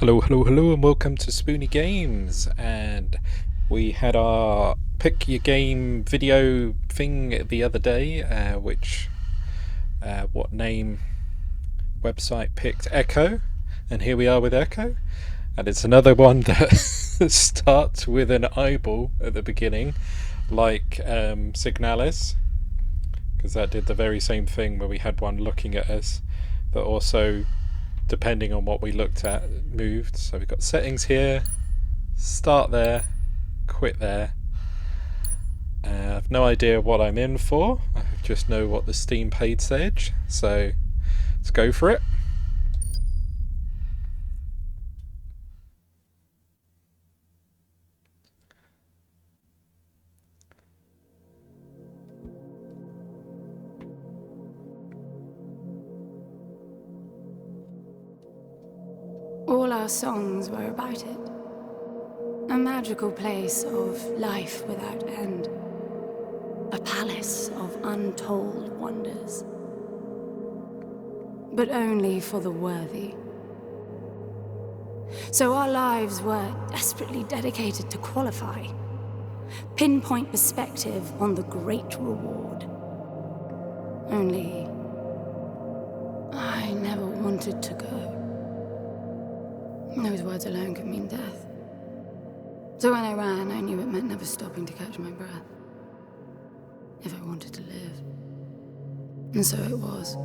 Hello, hello, hello, and welcome to Spoony Games. And we had our pick your game video thing the other day, which what name website picked Echo, and here we are with Echo, and it's another one that starts with an eyeball at the beginning, like Signalis, because that did the very same thing where we had one looking at us, that also, depending on what we looked at, moved. So we've got settings here, start there, quit there. I have no idea what I'm in for. I just know what the Steam page said. So let's go for it. All our songs were about it. A magical place of life without end. A palace of untold wonders. But only for the worthy. So our lives were desperately dedicated to qualify. Pinpoint perspective on the great reward. Only I never wanted to go. Those words alone could mean death. So when I ran, I knew it meant never stopping to catch my breath. If I wanted to live. And so it was.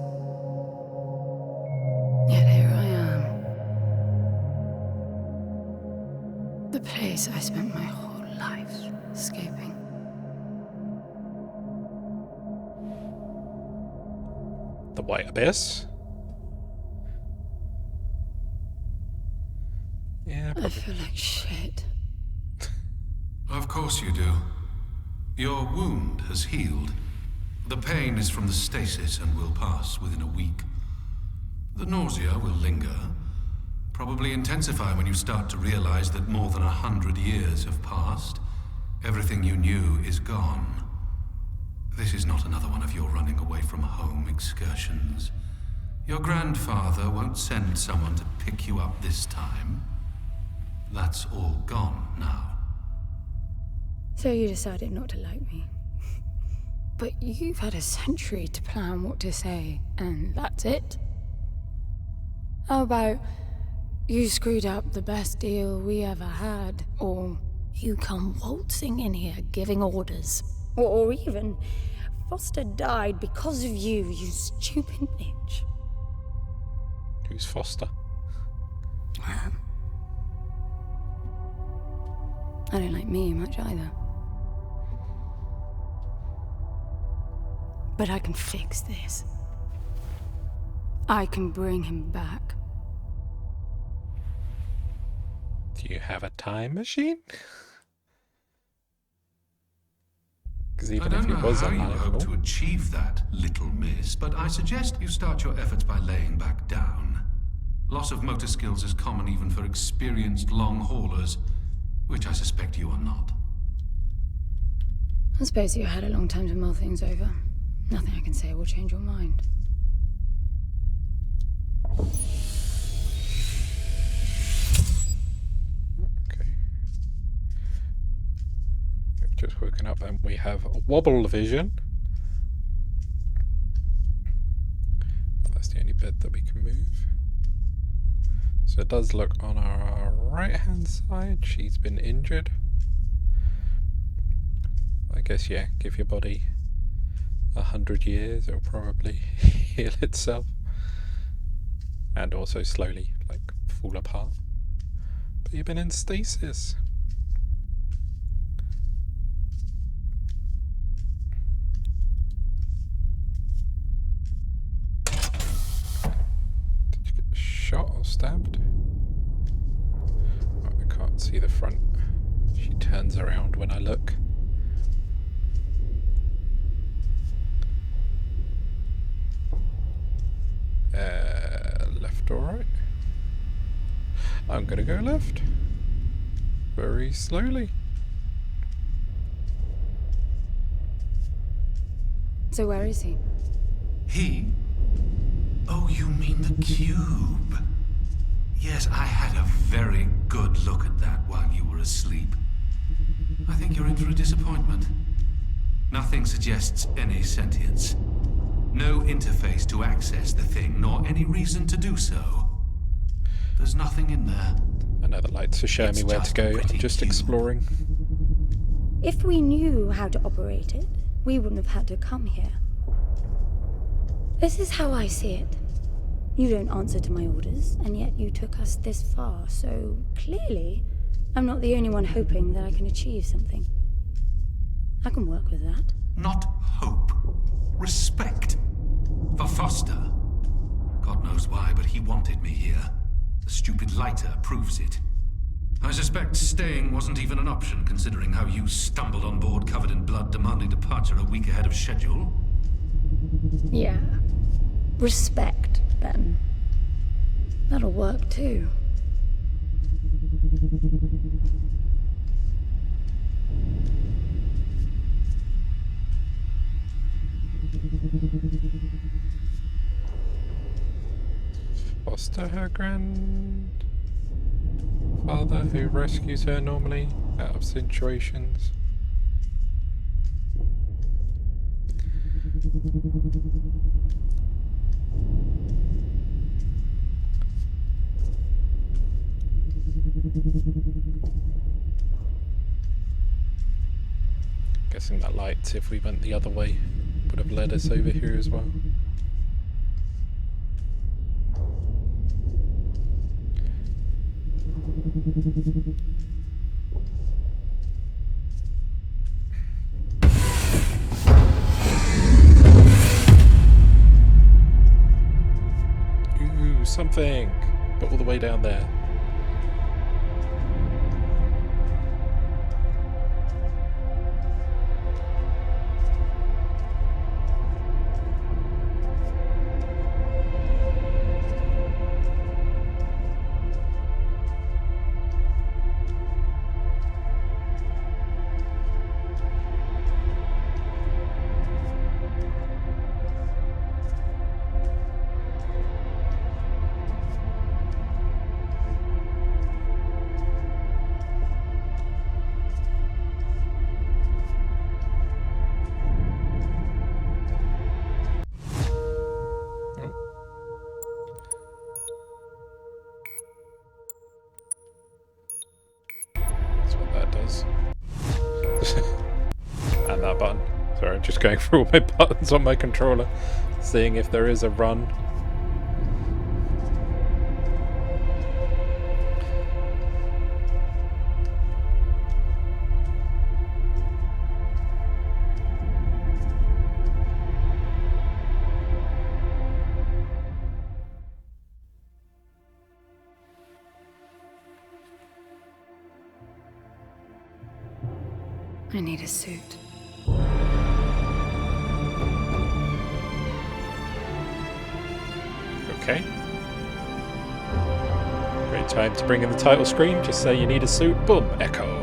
Yet here I am. The place I spent my whole life escaping. The White Abyss. Yeah, I feel like shit. Of course you do. Your wound has healed. The pain is from the stasis and will pass within a week. The nausea will linger, probably intensify when you start to realize that more than 100 years have passed. Everything you knew is gone. This is not another one of your running away from home excursions. Your grandfather won't send someone to pick you up this time. That's all gone now. So you decided not to like me. But you've had a century to plan what to say, and that's it? How about you screwed up the best deal we ever had, or you come waltzing in here giving orders, or even Foster died because of you, you stupid bitch. who's Foster? I don't like me much either. But I can fix this. I can bring him back. Do you have a time machine? Because even if it was I don't know how you hope unmanageable. to achieve that, little miss, but I suggest you start your efforts by laying back down. Loss of motor skills is common even for experienced long haulers, which I suspect you are not. I suppose you had a long time to mull things over. Nothing I can say will change your mind. Okay. We've just woken up and we have wobble vision. Well, that's the only bed that we can move. So it does look on our right hand side. She's been injured. I guess, yeah, give your body 100 years, it'll probably heal itself. And also slowly, like, fall apart. But you've been in stasis. Did you get shot or stabbed? Oh, I can't see the front. She turns around when I look. Left or right? I'm gonna go left. Very slowly. So where is he? He? Oh, you mean the cube. Yes, I had a very good look at that while you were asleep. I think you're in for a disappointment. Nothing suggests any sentience. No interface to access the thing, nor any reason to do so. There's nothing in there. Another light to show me It's where to just go. a I'm pretty just cube. exploring. If we knew how to operate it, we wouldn't have had to come here. This is how I see it. You don't answer to my orders, and yet you took us this far, so clearly I'm not the only one hoping that I can achieve something. I can work with that. Not hope. Respect. For Foster. God knows why, but he wanted me here. The stupid lighter proves it. I suspect staying wasn't even an option, considering how you stumbled on board covered in blood, demanding departure a week ahead of schedule. Yeah. Respect, then. That'll work, too. Foster her grandfather who rescues her normally out of situations. Guessing that light, if we went the other way, would have led us over here as well. Ooh, something! But all the way down there. That's what that does. And that button. Sorry, I'm just going through all my buttons on my controller, seeing if there is a run. I need a suit. Okay. Great time to bring in the title screen. Just say you need a suit. Boom. Echo.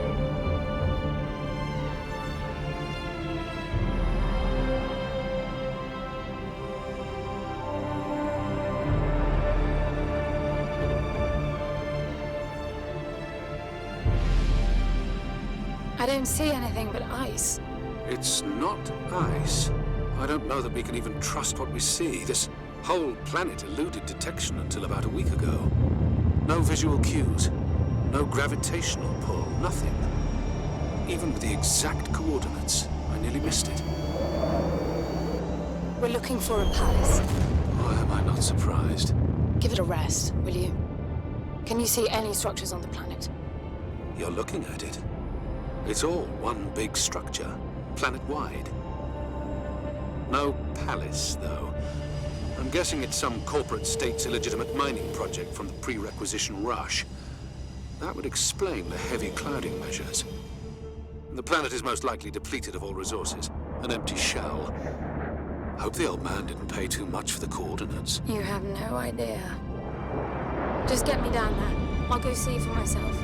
I don't see anything but ice. It's not ice. I don't know that we can even trust what we see. This whole planet eluded detection until about a week ago. No visual cues. No gravitational pull. Nothing. Even with the exact coordinates, I nearly missed it. We're looking for a palace. Why am I not surprised? Give it a rest, will you? Can you see any structures on the planet? You're looking at it. It's all one big structure, planet-wide. No palace, though. I'm guessing it's some corporate state's illegitimate mining project from the pre-requisition rush. That would explain the heavy clouding measures. The planet is most likely depleted of all resources. An empty shell. Hope the old man didn't pay too much for the coordinates. You have no idea. Just get me down there. I'll go see for myself.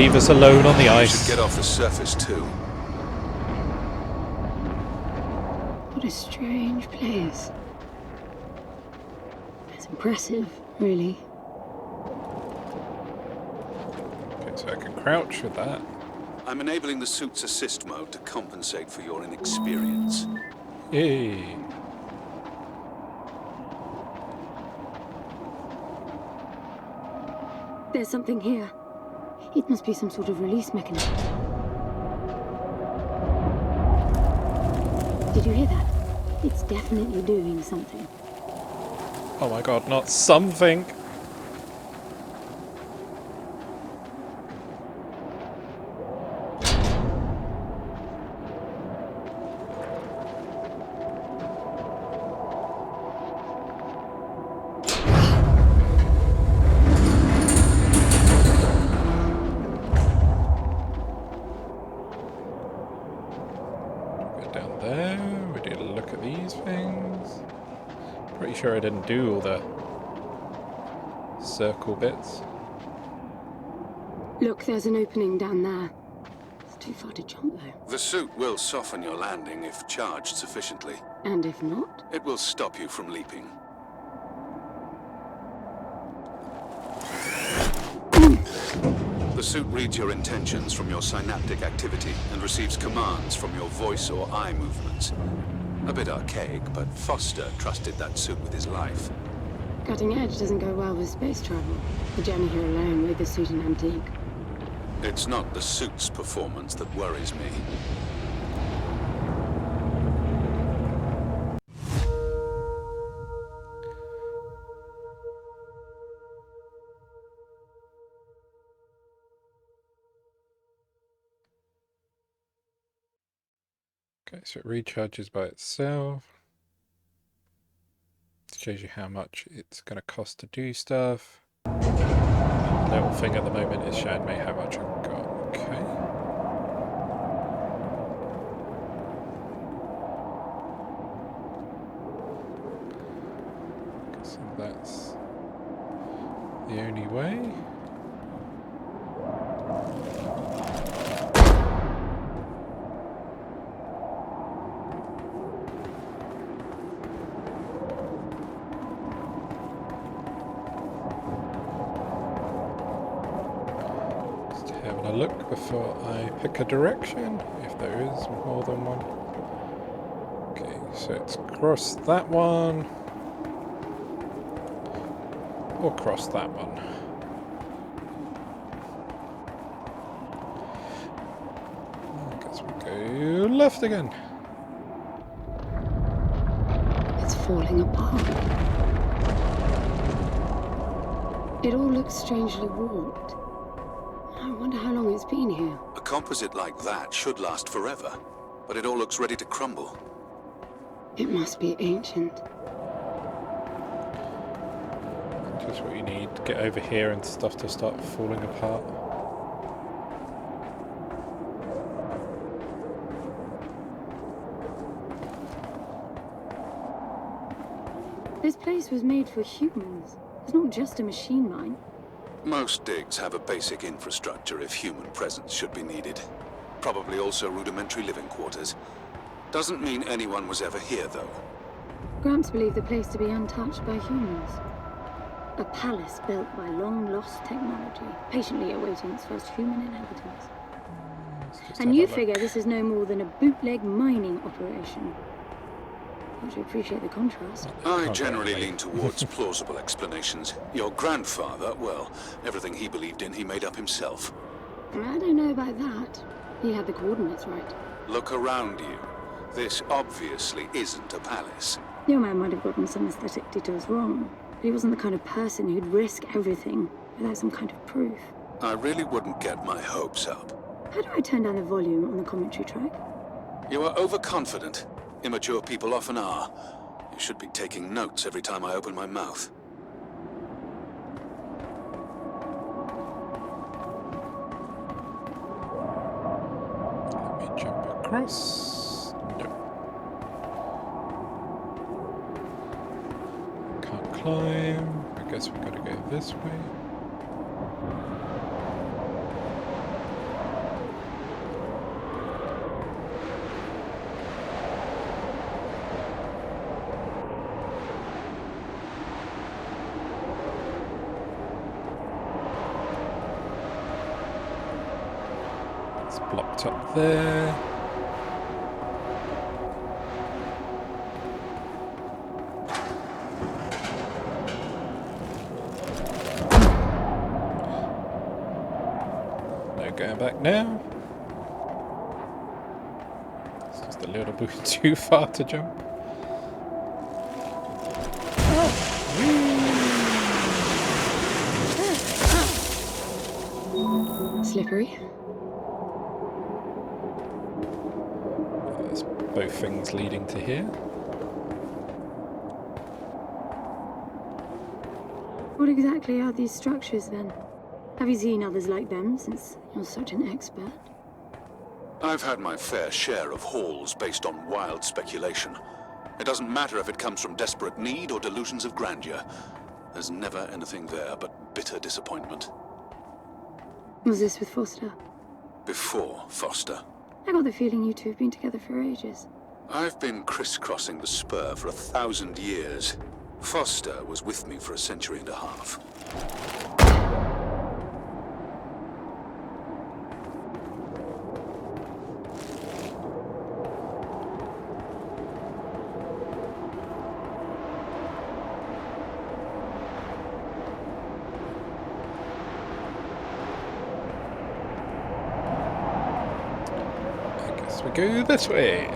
leave us alone on the You ice. should get off the surface too. What a strange place. It's impressive, really. Okay, so I can crouch with that. I'm enabling the suit's assist mode to compensate for your inexperience. Yay. There's something here. It must be some sort of release mechanism. Did you hear that? It's definitely doing something. Oh my god, not something. Go down there. We did a look at these things. Pretty sure I didn't do all the circle bits. Look, there's an opening down there. It's too far to jump, though. The suit will soften your landing if charged sufficiently. And if not? It will stop you from leaping. The suit reads your intentions from your synaptic activity and receives commands from your voice or eye movements. A bit archaic, but Foster trusted that suit with his life. Cutting edge doesn't go well with space travel. The journey here alone made the suit an antique. It's not the suit's performance that worries me. Okay, so it recharges by itself. It shows you how much it's going to cost to do stuff. Little thing at the moment is showing me how much I've got. Okay. So that's the only way. Having a look before I pick a direction, if there is more than one. Okay, so it's cross that one, or cross that one. I guess we go left again. It's falling apart. It all looks strangely warped. I wonder how long it's been here. A composite like that should last forever, but it all looks ready to crumble. It must be ancient. Just what you need to get over here and stuff to start falling apart. This place was made for humans. It's not just a machine mine. Most digs have a basic infrastructure if human presence should be needed. Probably also rudimentary living quarters. Doesn't mean anyone was ever here, though. Gramps believed the place to be untouched by humans. A palace built by long-lost technology, patiently awaiting its first human inhabitants. And you figure this is no more than a bootleg mining operation. Don't you appreciate the contrast? I generally lean towards plausible explanations. Your grandfather, well, everything he believed in, he made up himself. I don't know about that. He had the coordinates right. Look around you. This obviously isn't a palace. Your man might have gotten some aesthetic details wrong, but he wasn't the kind of person who'd risk everything without some kind of proof. I really wouldn't get my hopes up. How do I turn down the volume on the commentary track? You are overconfident. Immature people often are. You should be taking notes every time I open my mouth. Let me jump across. No. Can't climb. I guess we've got to go this way. It's up there. No going back now. It's just a little bit too far to jump. Slippery. There's both things leading to here. What exactly are these structures then? Have you seen others like them since you're such an expert? I've had my fair share of halls based on wild speculation. It doesn't matter if it comes from desperate need or delusions of grandeur. There's never anything there but bitter disappointment. Was this with Foster? Before Foster. I got the feeling you two have been together for ages. I've been crisscrossing the spur for 1,000 years. Foster was with me for a century and a half. We go this way.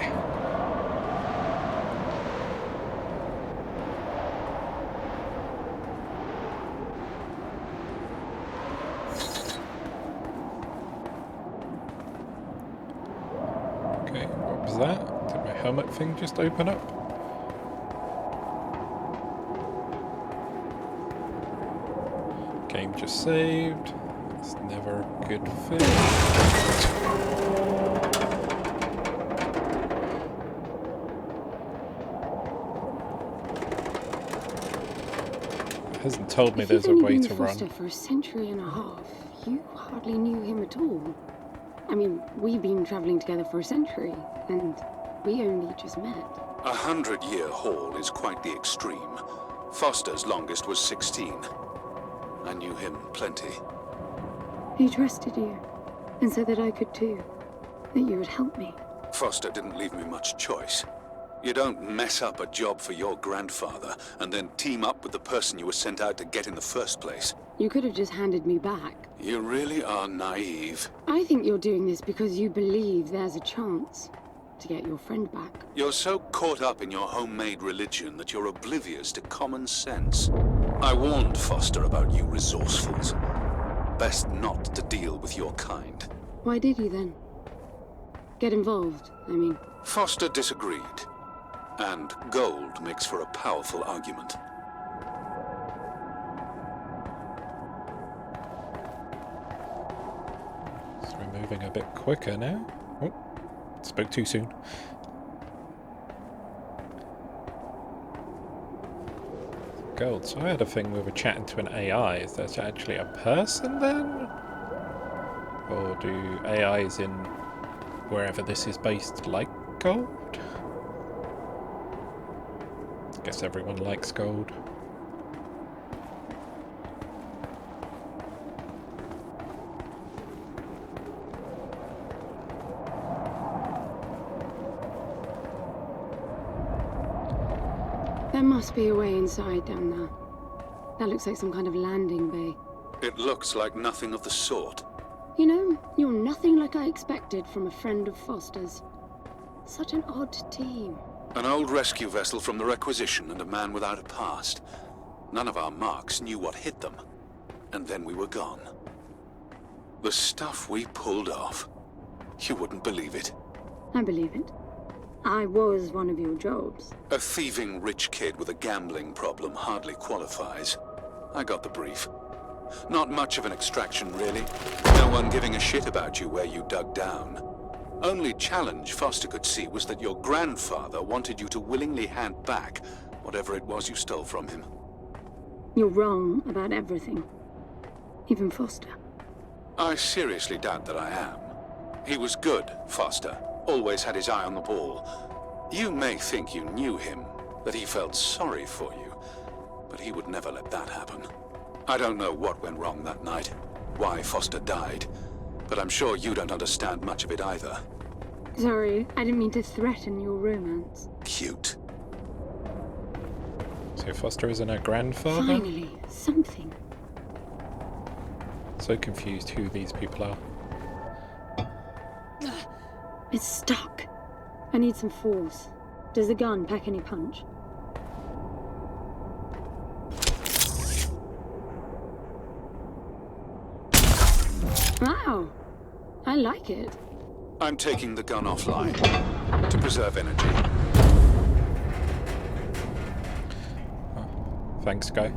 Okay, what was that? Did my helmet thing just open up? Game just saved. It's never a good thing. Hasn't told me there's a way to run. Foster for a century and a half. You hardly knew him at all. I mean, we've been traveling together for a century, and we only just met. 100-year haul is quite the extreme. Foster's longest was 16. I knew him plenty. He trusted you, and said that I could too. That you would help me. Foster didn't leave me much choice. You don't mess up a job for your grandfather and then team up with the person you were sent out to get in the first place. You could have just handed me back. You really are naive. I think you're doing this because you believe there's a chance to get your friend back. You're so caught up in your homemade religion that you're oblivious to common sense. I warned Foster about you resourcefuls. Best not to deal with your kind. Why did you then? Get involved, I mean. Foster disagreed. And gold makes for a powerful argument. So we're moving a bit quicker now. Oh, spoke too soon. Gold. So I had a thing we were chatting to an AI. Is that actually a person then? Or do AIs in wherever this is based like gold? Guess everyone likes gold. There must be a way inside down there. That looks like some kind of landing bay. It looks like nothing of the sort. You know, you're nothing like I expected from a friend of Foster's. Such an odd team. An old rescue vessel from the Requisition and a man without a past. None of our marks knew what hit them. And then we were gone. The stuff we pulled off. You wouldn't believe it. I believe it. I was one of your jobs. A thieving rich kid with a gambling problem hardly qualifies. I got the brief. Not much of an extraction, really. No one giving a shit about you where you dug down. Only challenge Foster could see was that your grandfather wanted you to willingly hand back whatever it was you stole from him. You're wrong about everything. Even Foster. I seriously doubt that I am. He was good, Foster. Always had his eye on the ball. You may think you knew him, that he felt sorry for you, but he would never let that happen. I don't know what went wrong that night, why Foster died, but I'm sure you don't understand much of it either. Sorry, I didn't mean to threaten your romance. Cute. So Foster isn't her grandfather? Finally, something. So confused who these people are. It's stuck. I need some force. Does the gun pack any punch? Wow, I like it. I'm taking the gun offline to preserve energy. Oh, thanks, guy.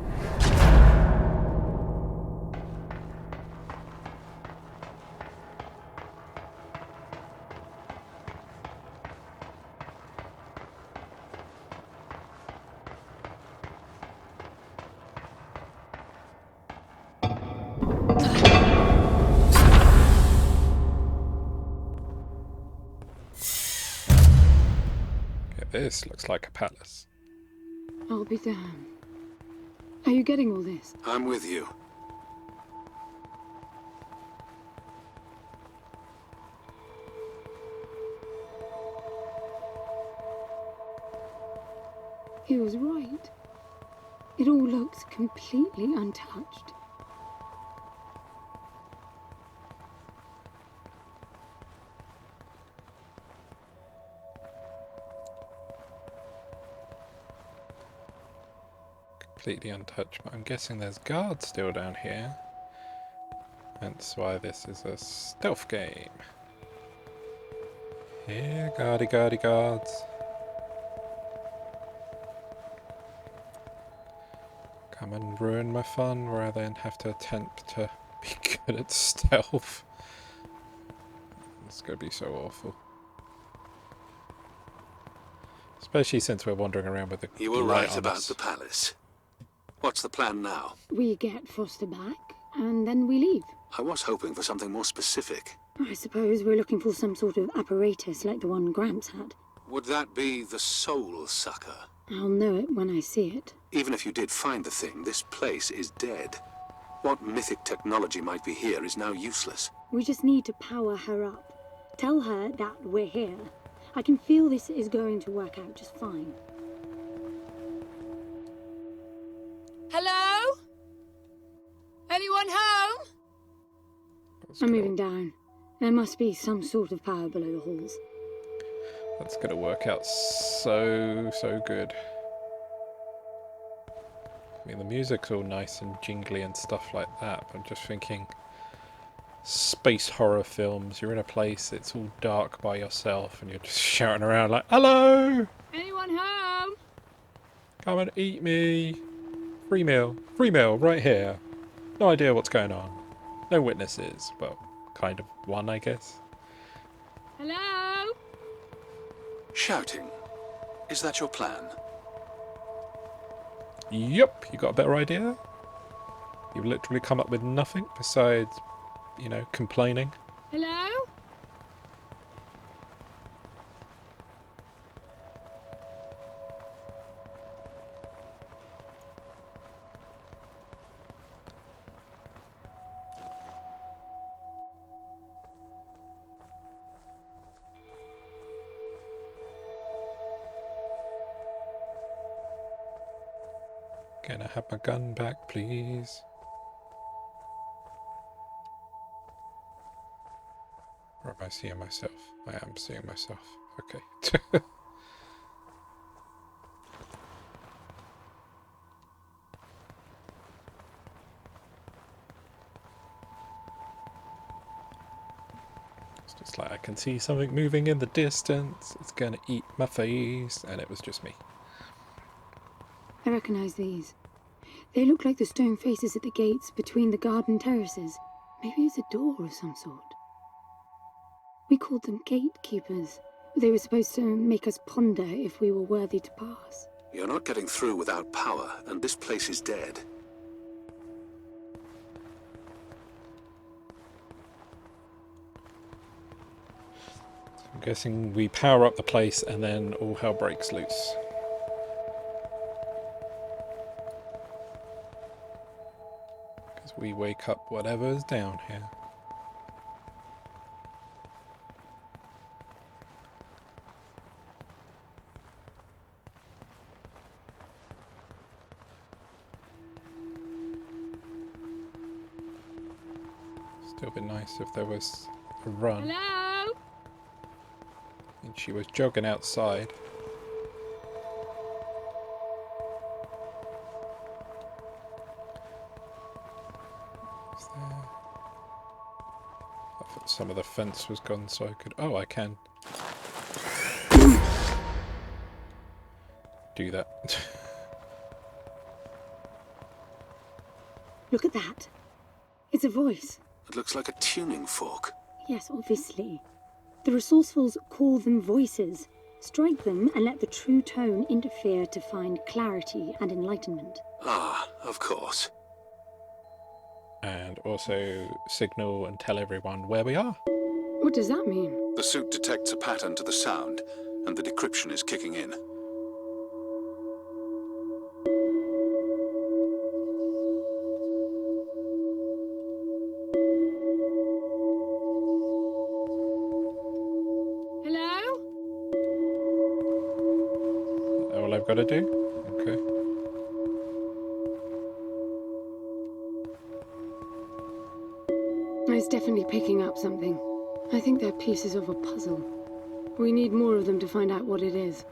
This looks like a palace. I'll be damned. Are you getting all this? I'm with you. He was right. It all looks completely untouched. Completely untouched, but I'm guessing there's guards still down here. That's why this is a stealth game. Here, guardy, guardy, guards. Come and ruin my fun where I then have to attempt to be good at stealth. It's gonna be so awful. Especially since we're wandering around with the You were light right on about us. the palace. What's the plan now? We get Foster back, and then we leave. I was hoping for something more specific. I suppose we're looking for some sort of apparatus like the one Gramps had. Would that be the Soul Sucker? I'll know it when I see it. Even if you did find the thing, this place is dead. What mythic technology might be here is now useless. We just need to power her up. Tell her that we're here. I can feel this is going to work out just fine. Hello? Anyone home? That's I'm gonna- moving down. There must be some sort of power below the halls. That's gonna work out so good. I mean, the music's all nice and jingly and stuff like that, but I'm just thinking space horror films. You're in a place, it's all dark by yourself, and you're just shouting around like, "Hello! Anyone home? Come and eat me! Free meal right here." No idea what's going on. No witnesses. Well, kind of one, I guess. Hello? Shouting. Is that your plan? Yup, you got a better idea? You've literally come up with nothing besides, you know, complaining. Hello? Can I have my gun back, please? Or am I seeing myself? I am seeing myself. Okay. It's just like I can see something moving in the distance. It's gonna eat my face. And it was just me. I recognize these. They look like the stone faces at the gates between the garden terraces. Maybe it's a door of some sort. We called them gatekeepers. They were supposed to make us ponder if we were worthy to pass. You're not getting through without power, and this place is dead. I'm guessing we power up the place and then all hell breaks loose. Because we wake up whatever's down here. Still be nice if there was a run. Hello? And she was jogging outside. Is there... I thought some of the fence was gone so I could... Oh, I can do that. Look at that. It's a voice. It looks like a tuning fork. Yes, obviously. The resourcefuls call them voices. Strike them and let the true tone interfere to find clarity and enlightenment. Ah, of course. And also signal and tell everyone where we are. What does that mean? The suit detects a pattern to the sound, and the decryption is kicking in. Hello? All I've got to do? Okay. It's definitely picking up something. I think they're pieces of a puzzle. We need more of them to find out what it is.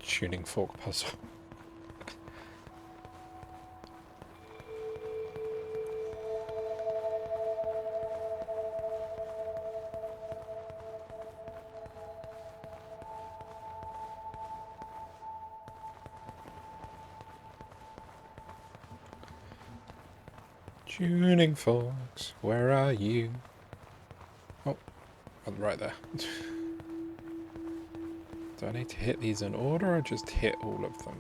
Tuning fork puzzle. Tuning forks, where are you? Oh, I'm right there. Do I need to hit these in order or just hit all of them?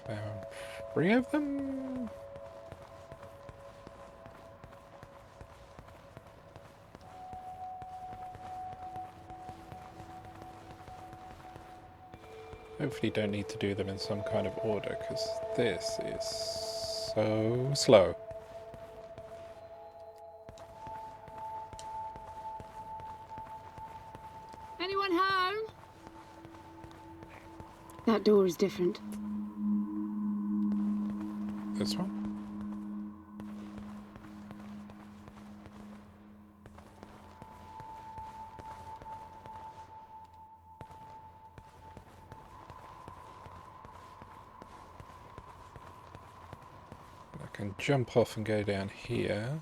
Found 3 of them? Hopefully don't need to do them in some kind of order, because this is so slow. Anyone home? That door is different. This one? I can jump off and go down here.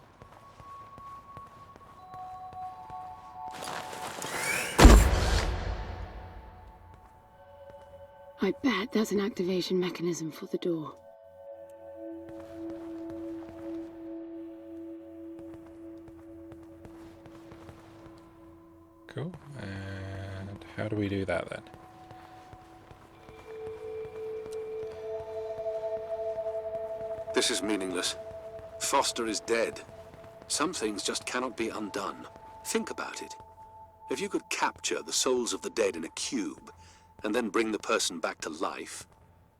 I bet that's an activation mechanism for the door. Cool. And how do we do that then? This is meaningless. Foster is dead. Some things just cannot be undone. Think about it. If you could capture the souls of the dead in a cube, and then bring the person back to life,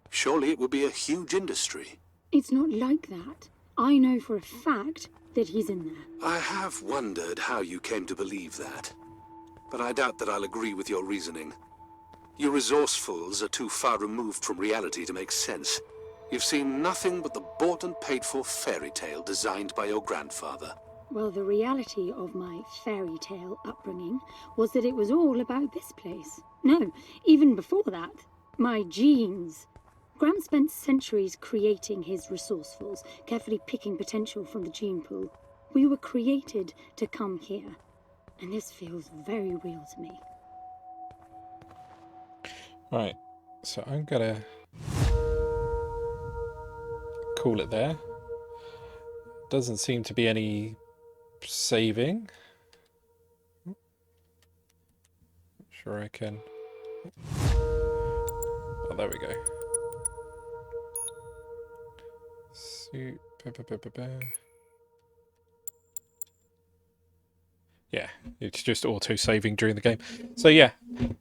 surely it would be a huge industry. It's not like that. I know for a fact that he's in there. I have wondered how you came to believe that, but I doubt that I'll agree with your reasoning. You resourcefuls are too far removed from reality to make sense. You've seen nothing but the bought and paid for fairy tale designed by your grandfather. Well, the reality of my fairy tale upbringing was that it was all about this place. No, even before that, my genes. Graham spent centuries creating his resourcefuls, carefully picking potential from the gene pool. We were created to come here, and this feels very real to me. Right, so I'm gonna call it there. Doesn't seem to be any saving. Sure I can. Oh, there we go. Yeah, it's just auto-saving during the game. So yeah,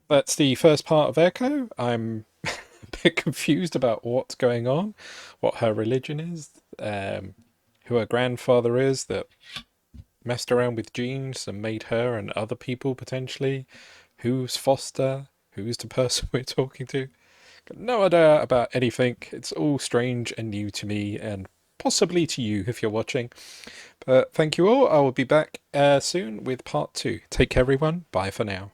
that's the first part of Echo. I'm a bit confused about what's going on, what her religion is, who her grandfather is that messed around with genes and made her and other people potentially. Who's Foster? Who's the person we're talking to? Got no idea about anything. It's all strange and new to me, and possibly to you if you're watching. But thank you all. I will be back soon with part 2. Take care, everyone. Bye for now.